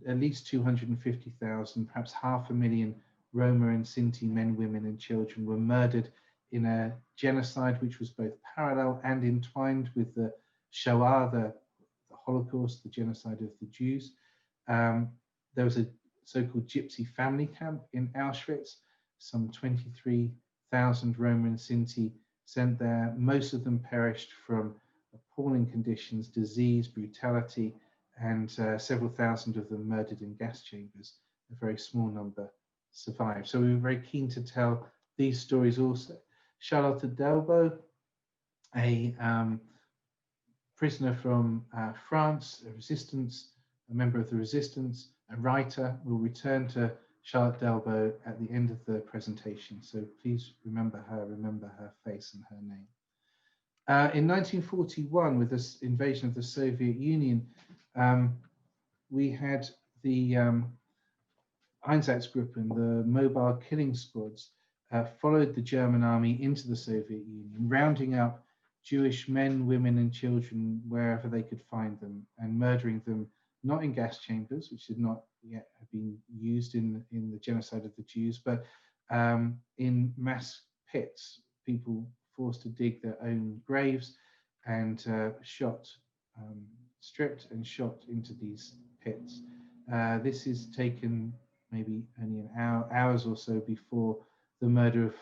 At least 250,000, perhaps 500,000 Roma and Sinti men, women and children were murdered in a genocide which was both parallel and entwined with the Shoah, the Holocaust, the genocide of the Jews. There was a so-called gypsy family camp in Auschwitz, some 23,000 Roma and Sinti sent there. Most of them perished from appalling conditions, disease, brutality, and several thousand of them murdered in gas chambers. A very small number survived. So we were very keen to tell these stories also. Charlotte Delbo, a prisoner from France, a member of the resistance, a writer. We'll return to Charlotte Delbo at the end of the presentation. So please remember her face and her name. In 1941, with this invasion of the Soviet Union, we had the Einsatzgruppen, the mobile killing squads, followed the German army into the Soviet Union, rounding up Jewish men, women, and children wherever they could find them, and murdering them, not in gas chambers, which did not yet have been used in the genocide of the Jews, but in mass pits, people forced to dig their own graves and stripped and shot into these pits. This is taken maybe only an hours or so before the murder of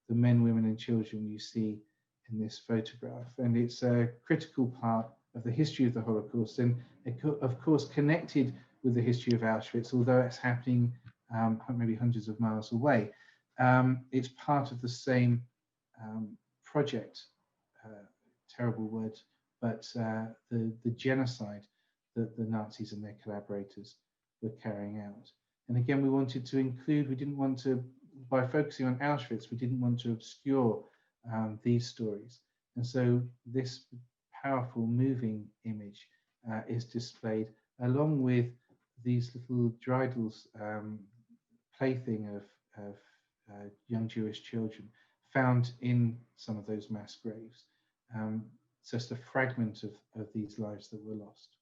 the men, women, and children you see in this photograph. And it's a critical part of the history of the Holocaust, and of course connected with the history of Auschwitz, although it's happening maybe hundreds of miles away. It's part of the same project, terrible word, but the genocide that the Nazis and their collaborators were carrying out. And again, we wanted to include, we didn't want to, by focusing on Auschwitz, we didn't want to obscure these stories. And so this powerful moving image is displayed along with these little dreidels, plaything of young Jewish children found in some of those mass graves. Just a fragment of these lives that were lost.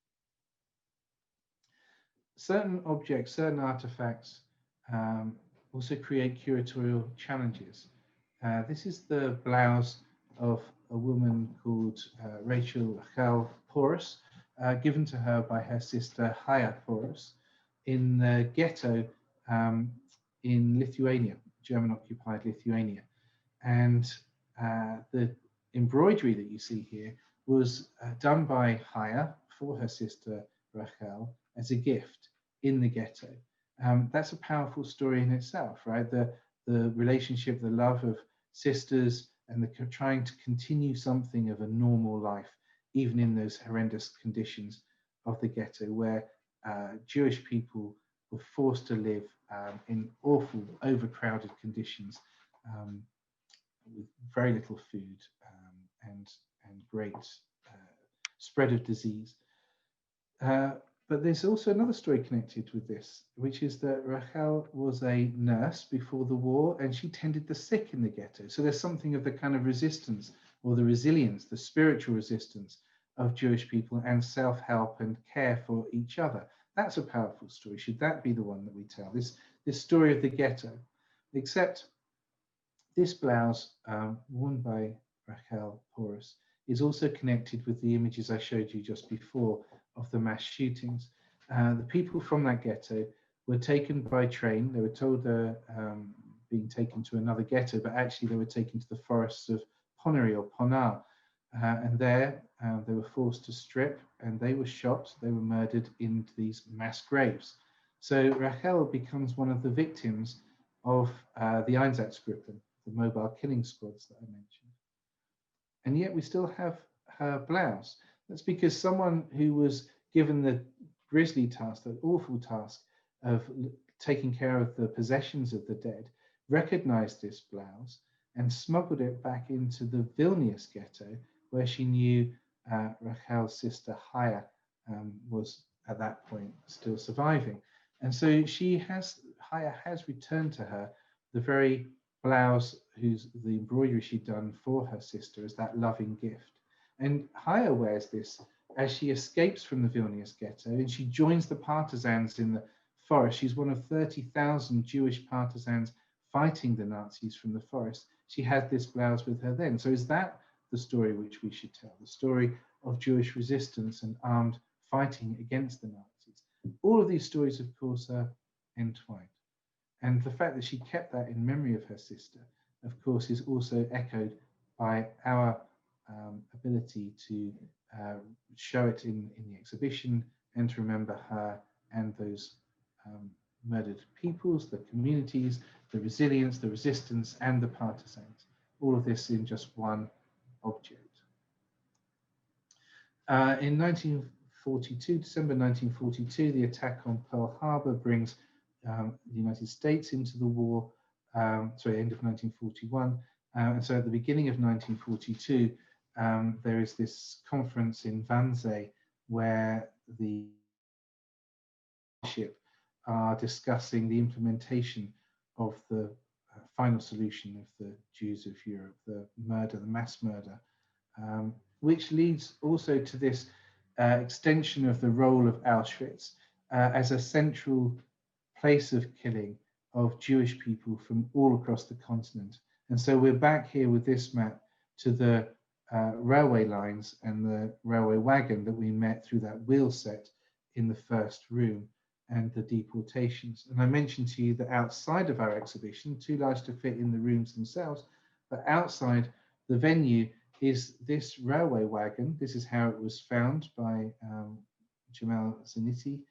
Certain objects, certain artifacts also create curatorial challenges. This is the blouse of a woman called Rachel Porus, given to her by her sister Haya Porus in the ghetto in Lithuania, German-occupied Lithuania. And the embroidery that you see here was done by Chaya for her sister Rachel as a gift in the ghetto. That's a powerful story in itself, right? The relationship, the love of sisters, and the trying to continue something of a normal life, even in those horrendous conditions of the ghetto, where Jewish people were forced to live in awful, overcrowded conditions, with very little food and great spread of disease. But there's also another story connected with this, which is that Rachel was a nurse before the war, and she tended the sick in the ghetto. So there's something of the kind of resistance, or the resilience, the spiritual resistance of Jewish people, and self-help and care for each other. That's a powerful story. Should that be the one that we tell? This story of the ghetto. Except this blouse, worn by Rachel Porus, is also connected with the images I showed you just before of the mass shootings. The people from that ghetto were taken by train. They were told they're being taken to another ghetto, but actually they were taken to the forests of Ponary or Ponar. And there they were forced to strip, and they were shot, they were murdered in these mass graves. So Rachel becomes one of the victims of the Einsatzgruppen, the mobile killing squads that I mentioned. And yet we still have her blouse. That's because someone who was given the grisly task, that awful task of taking care of the possessions of the dead, recognized this blouse and smuggled it back into the Vilnius ghetto, where she knew Rachel's sister Chaya was at that point still surviving. And so Chaya has returned to her the very blouse the embroidery she'd done for her sister as that loving gift. And Chaya wears this as she escapes from the Vilnius ghetto, and she joins the partisans in the forest. She's one of 30,000 Jewish partisans fighting the Nazis from the forest. She had this blouse with her then. So is that the story which we should tell? The story of Jewish resistance and armed fighting against the Nazis. All of these stories, of course, are entwined. And the fact that she kept that in memory of her sister, of course, is also echoed by our ability to show it in the exhibition and to remember her and those murdered peoples, the communities, the resilience, the resistance, and the partisans. All of this in just one object. In 1942, December 1942, the attack on Pearl Harbor brings the United States into the war, end of 1941. And so at the beginning of 1942, there is this conference in Wannsee where the leadership are discussing the implementation of the final solution of the Jews of Europe, the mass murder, which leads also to this extension of the role of Auschwitz as a central place of killing of Jewish people from all across the continent. And so we're back here with this map to the railway lines and the railway wagon that we met through that wheel set in the first room, and the deportations. And I mentioned to you that outside of our exhibition, too large to fit in the rooms themselves, but outside the venue is this railway wagon. This is how it was found by Jamal Zaniti.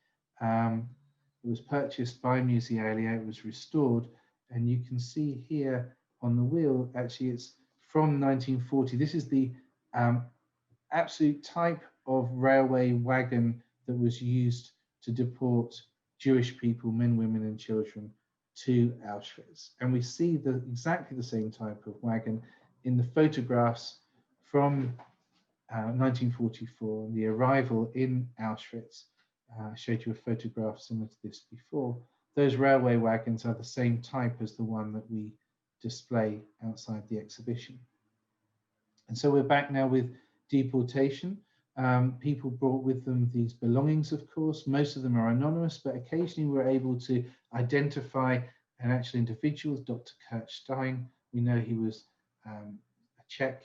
It was purchased by Musealia, it was restored, and you can see here on the wheel, actually it's from 1940. This is the absolute type of railway wagon that was used to deport Jewish people, men, women, and children to Auschwitz. And we see exactly the same type of wagon in the photographs from 1944, the arrival in Auschwitz. I showed you a photograph similar to this before. Those railway wagons are the same type as the one that we display outside the exhibition. And so we're back now with deportation. People brought with them these belongings, of course. Most of them are anonymous, but occasionally we're able to identify an actual individual, Dr. Kurt Stein. We know he was a Czech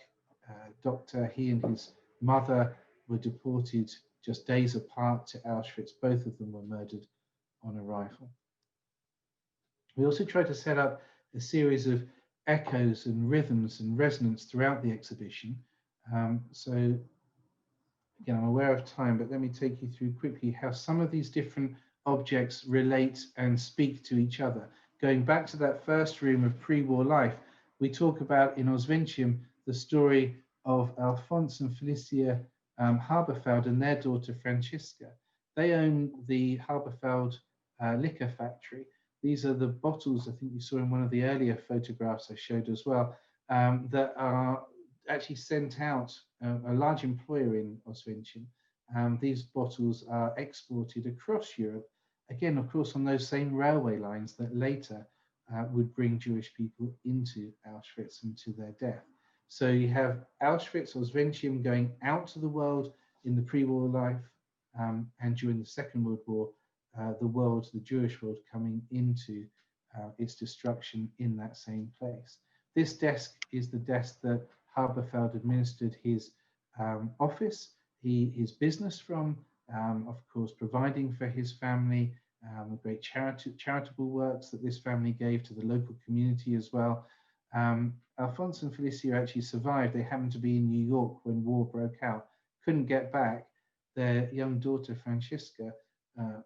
doctor. He and his mother were deported just days apart to Auschwitz. Both of them were murdered on arrival. We also tried to set up a series of echoes and rhythms and resonance throughout the exhibition. So Again, I'm aware of time, but let me take you through quickly how some of these different objects relate and speak to each other. Going back to that first room of pre-war life, we talk about in Oswiecim the story of Alphonse and Felicia Haberfeld and their daughter Francisca. They own the Haberfeld liquor factory. These are the bottles I think you saw in one of the earlier photographs I showed as well, that are actually sent out, a large employer in Oswiecim. These bottles are exported across Europe, again, of course, on those same railway lines that later would bring Jewish people into Auschwitz and to their death. So you have Auschwitz, Oswiecim going out to the world in the pre-war life, and during the Second World War, the Jewish world, coming into its destruction in that same place. This desk is the desk that Haberfeld administered his office, his business from, of course, providing for his family, the great charitable works that this family gave to the local community as well. Alphonse and Felicia actually survived. They happened to be in New York when war broke out, couldn't get back. Their young daughter, Francisca,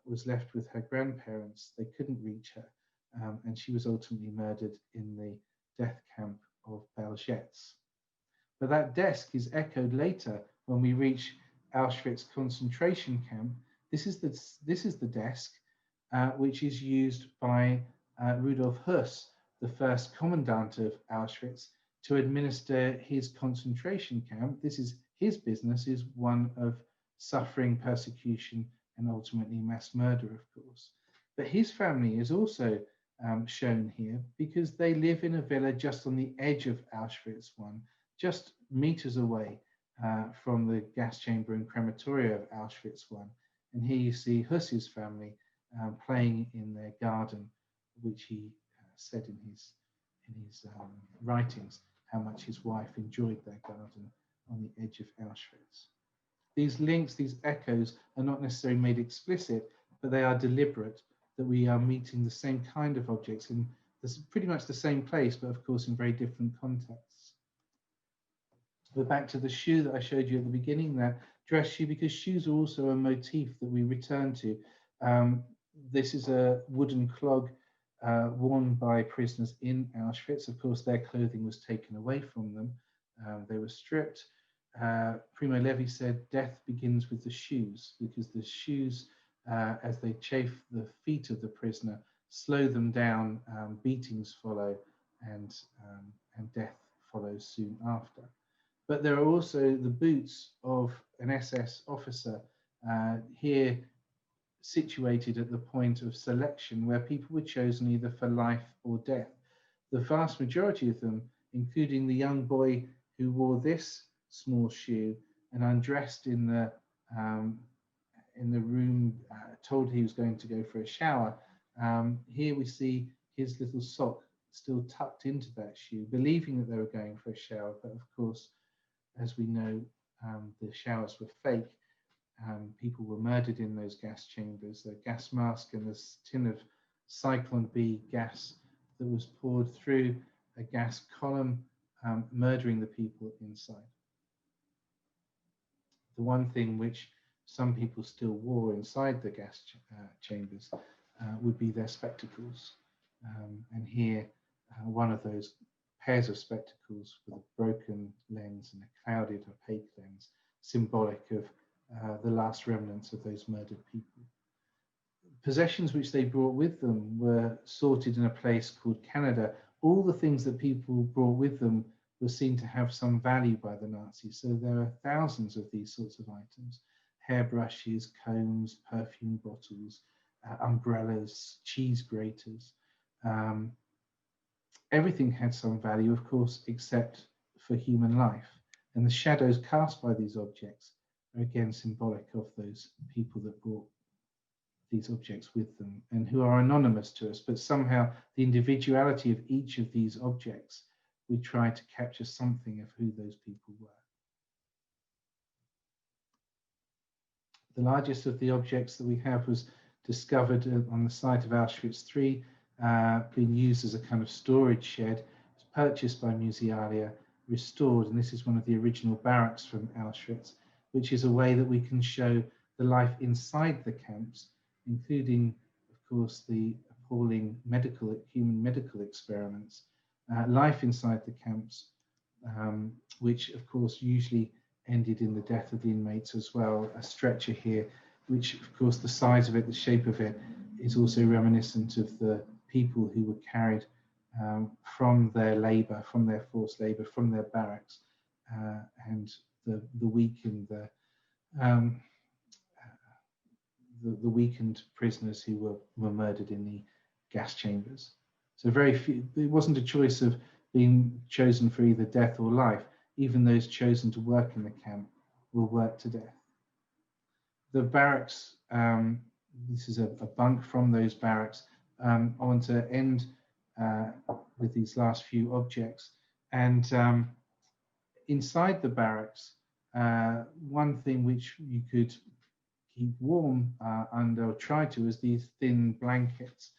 was left with her grandparents. They couldn't reach her, and she was ultimately murdered in the death camp of Belzec. But that desk is echoed later when we reach Auschwitz concentration camp. This is the desk which is used by Rudolf Höss, the first commandant of Auschwitz, to administer his concentration camp. This is his business, is one of suffering, persecution, and ultimately mass murder, of course. But his family is also shown here because they live in a villa just on the edge of Auschwitz I, just meters away from the gas chamber and crematoria of Auschwitz I. And here you see Höss's family playing in their garden, which he said in his writings, how much his wife enjoyed their garden on the edge of Auschwitz. These links, these echoes, are not necessarily made explicit, but they are deliberate, that we are meeting the same kind of objects in pretty much the same place, but of course in very different contexts. We're back to the shoe that I showed you at the beginning, that dress shoe, because shoes are also a motif that we return to. This is a wooden clog worn by prisoners in Auschwitz. Of course, their clothing was taken away from them. They were stripped. Primo Levi said, death begins with the shoes, because the shoes, as they chafe the feet of the prisoner, slow them down, beatings follow, and death follows soon after. But there are also the boots of an SS officer, here situated at the point of selection, where people were chosen either for life or death. The vast majority of them, including the young boy who wore this small shoe and undressed in the room, told he was going to go for a shower. Here we see his little sock still tucked into that shoe, believing that they were going for a shower. But of course, as we know, the showers were fake. People were murdered in those gas chambers. The gas mask and this tin of Cyclone B gas that was poured through a gas column, murdering the people inside. The one thing which some people still wore inside the gas chambers would be their spectacles. And here, one of those pairs of spectacles with a broken lens and a clouded, opaque lens, symbolic of the last remnants of those murdered people. Possessions which they brought with them were sorted in a place called Canada. All the things that people brought with them were seen to have some value by the Nazis. So there are thousands of these sorts of items: hairbrushes, combs, perfume bottles, umbrellas, cheese graters. Everything had some value, of course, except for human life. And the shadows cast by these objects are again symbolic of those people that brought these objects with them and who are anonymous to us, but somehow the individuality of each of these objects, we try to capture something of who those people were. The largest of the objects that we have was discovered on the site of Auschwitz III, being used as a kind of storage shed. It was purchased by Musealia, restored, and this is one of the original barracks from Auschwitz. which is a way that we can show the life inside the camps, including, of course, the appalling human medical experiments, life inside the camps, which, of course, usually ended in the death of the inmates as well. A stretcher here, which, of course, the size of it, the shape of it, is also reminiscent of the people who were carried from their labour, from their forced labour, from their barracks, and the weakened, the weakened prisoners who were murdered in the gas chambers. So very few. It wasn't a choice of being chosen for either death or life. Even those chosen to work in the camp were worked to death. The barracks. This is a bunk from those barracks. I want to end with these last few objects. And inside the barracks, one thing which you could keep warm under, or try to, is these thin blankets.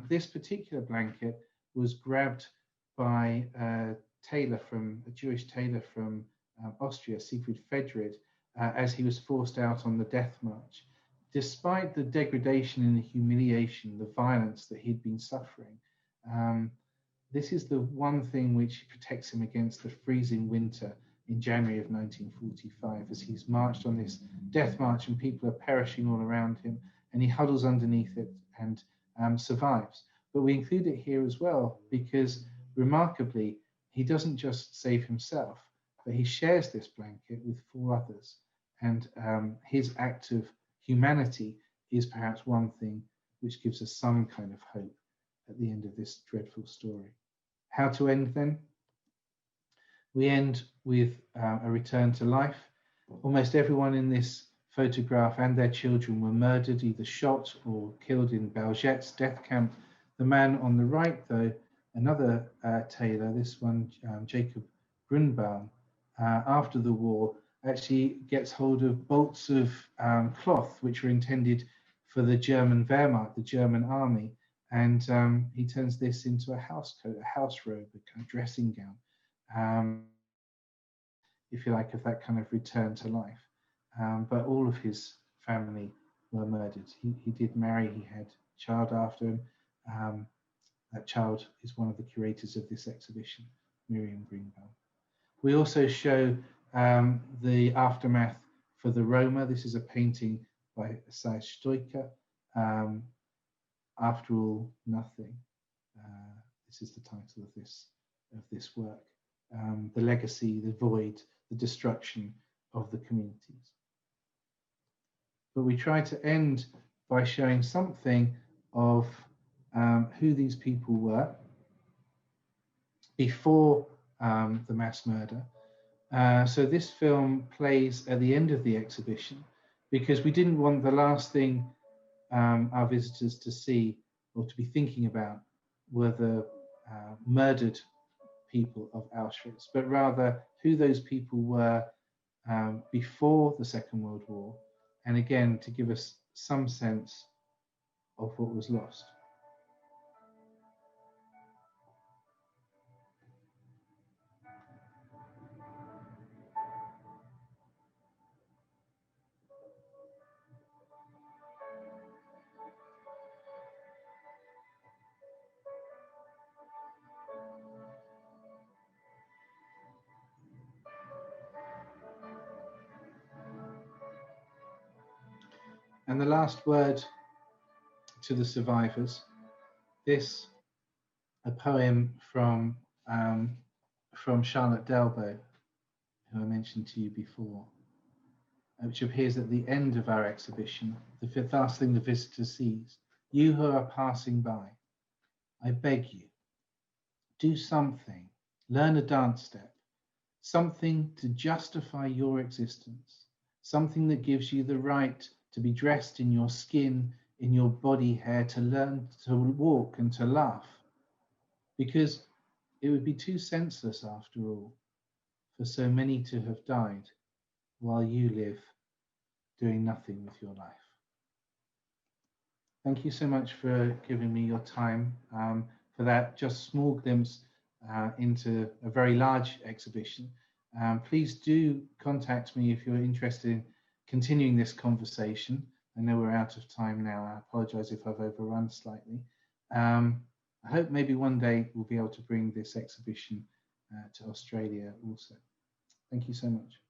This particular blanket was grabbed by a Jewish tailor from Austria, Siegfried Fedrid, as he was forced out on the death march. Despite the degradation and the humiliation, the violence that he'd been suffering, this is the one thing which protects him against the freezing winter in January of 1945, as he's marched on this death march and people are perishing all around him, and he huddles underneath it and survives. But we include it here as well because, remarkably, he doesn't just save himself, but he shares this blanket with 4 others. And his act of humanity is perhaps one thing which gives us some kind of hope at the end of this dreadful story. How to end then? We end with a return to life. Almost everyone in this photograph and their children were murdered, either shot or killed in Belzet's death camp. The man on the right, though, another tailor, this one, Jacob Grunbaum, after the war, actually gets hold of bolts of cloth which were intended for the German Wehrmacht, the German army, and he turns this into a house coat, a house robe, a kind of dressing gown, if you like, of that kind of return to life. But all of his family were murdered. He did marry, he had a child after him. That child is one of the curators of this exhibition, Miriam Greenbaum. We also show the aftermath for the Roma. This is a painting by Isaiah Stoiker. After All, Nothing. This is the title of this work. The legacy, the void, the destruction of the communities. But we try to end by showing something of who these people were before the mass murder. So this film plays at the end of the exhibition because we didn't want the last thing our visitors to see or to be thinking about were the murdered people of Auschwitz, but rather who those people were before the Second World War, and again to give us some sense of what was lost. And the last word to the survivors, this, a poem from Charlotte Delbo, who I mentioned to you before, which appears at the end of our exhibition, the last thing the visitor sees. You who are passing by, I beg you, do something, learn a dance step, something to justify your existence, something that gives you the right to be dressed in your skin, in your body hair, to learn to walk and to laugh. Because it would be too senseless, after all, for so many to have died while you live doing nothing with your life. Thank you so much for giving me your time for that just small glimpse into a very large exhibition. Please do contact me if you're interested in continuing this conversation. I know we're out of time now. I apologize if I've overrun slightly. I hope maybe one day we'll be able to bring this exhibition to Australia also. Thank you so much.